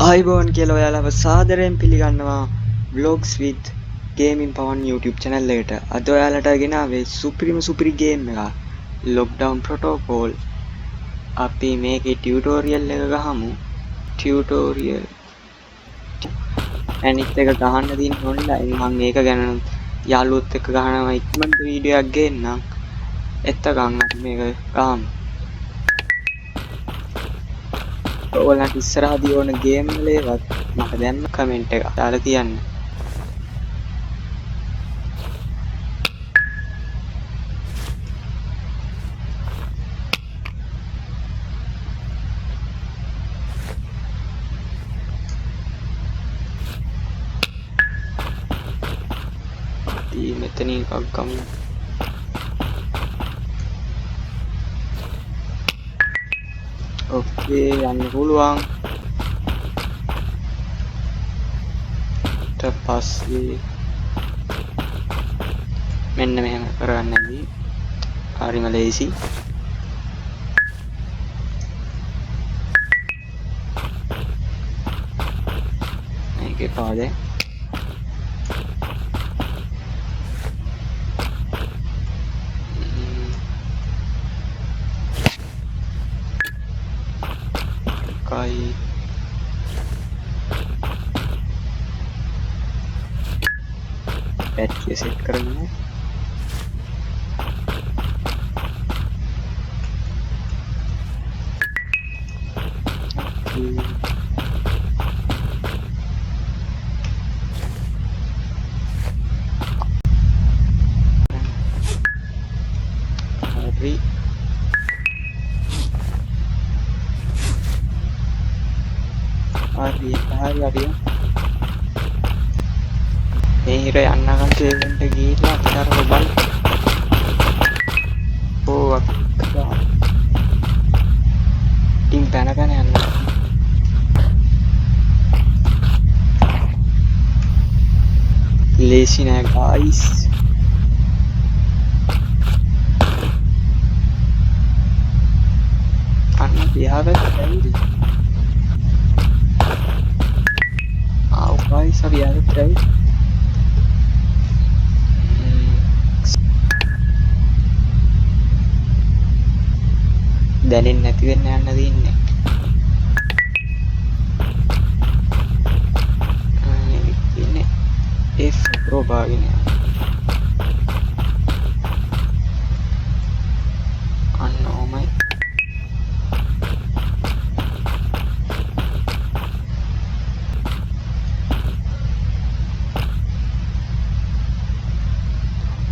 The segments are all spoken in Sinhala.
ආයිබෝන් කියලා ඔයාලව සාදරයෙන් පිළිගන්නවා vlogs with gaming pawan YouTube channel එකට. අද ඔයාලට ගෙනාවේ සුපිරි ගේම් එකක්. lockdown protocol. අපි මේකේ ටියුටෝරියල් එක ගහමු. ටියුටෝරියල් අනිත් එක ගහන්න තියෙන ඔන්ලයින් මම ඒක ගැන යාළුවොත් එක්ක ගහනවා ඉක්මනට වීඩියෝ එකක් ගේන්නම්. එතකන් අපි මේක ගහමු. ඔයාලට ඉස්සරහදී ඕන ගේම් වලේවත් මට දැන් කමෙන්ට් එක දාලා තියන්න. අපි මෙතනින් එකක් ගමු. ඕකේ යන්න පුළුවන්. ඊට පස්සේ මෙන්න මෙහෙම කරගන්න ඇති. හරිම ලේසි. මේකේ පාදේ කයි बैटरी सेट करना है. hari මේ හිර යන්නකම් සේවෙන්ට ගිහිල්ලා අපිට අර බල ටිම් පැන යන්න ලේසි නෑ ගයිස්. අන්න පියාගත්ත බැරිද? guys අපි යාළුවෝ try දැනෙන්නේ නැති වෙන්න යන්න දින්නේ. ඉන්නේ F Pro බාගෙන අන්නෝමයි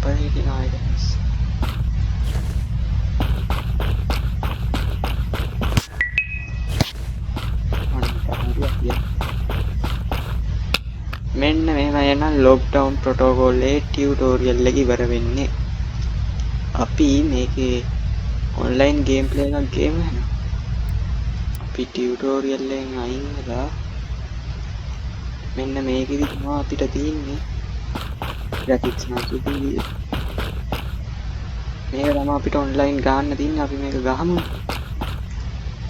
operating items. මෙන්න මෙහෙම යන lockdown protocol එකේ ටියුටෝරියල් එක ඉවර වෙන්නේ. අපි මේකේ online gameplay එකක් ගේමු එහෙනම්. අපි ටියුටෝරියල් එකෙන් අයින් වෙලා මෙන්න මේකෙදි තමයි අපිට තියෙන්නේ graphics නාසුදී. මේක තමයි අපිට online ගන්න තියෙන්නේ. අපි මේක ගහමු.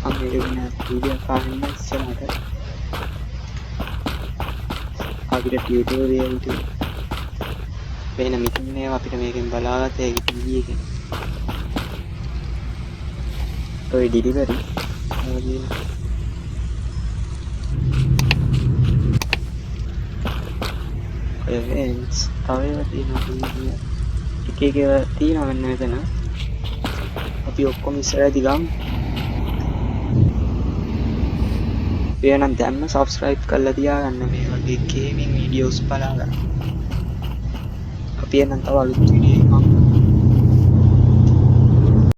අපි මේක වෙන වීඩියෝ කාගෙන ඉස්සරහට අපිට ටියුටෝරියල් ට වෙන මිතින් ඒවා අපිට මේකෙන් බලාගත හැකි TV එකෙන්. ඔය ඩිලිවරි events තව ඒවා තියෙනවා. එක එක ඒවා තියෙනවා මෙන්න මෙතන. අපි ඔක්කොම ඉස්සරහදී ගමු. එහෙනම් දැන්ම subscribe කරලා තියාගන්න මේ වගේ gaming videos බලාගන්න. අපි එහෙනම් තව අලුත් වීඩියෝ එකක්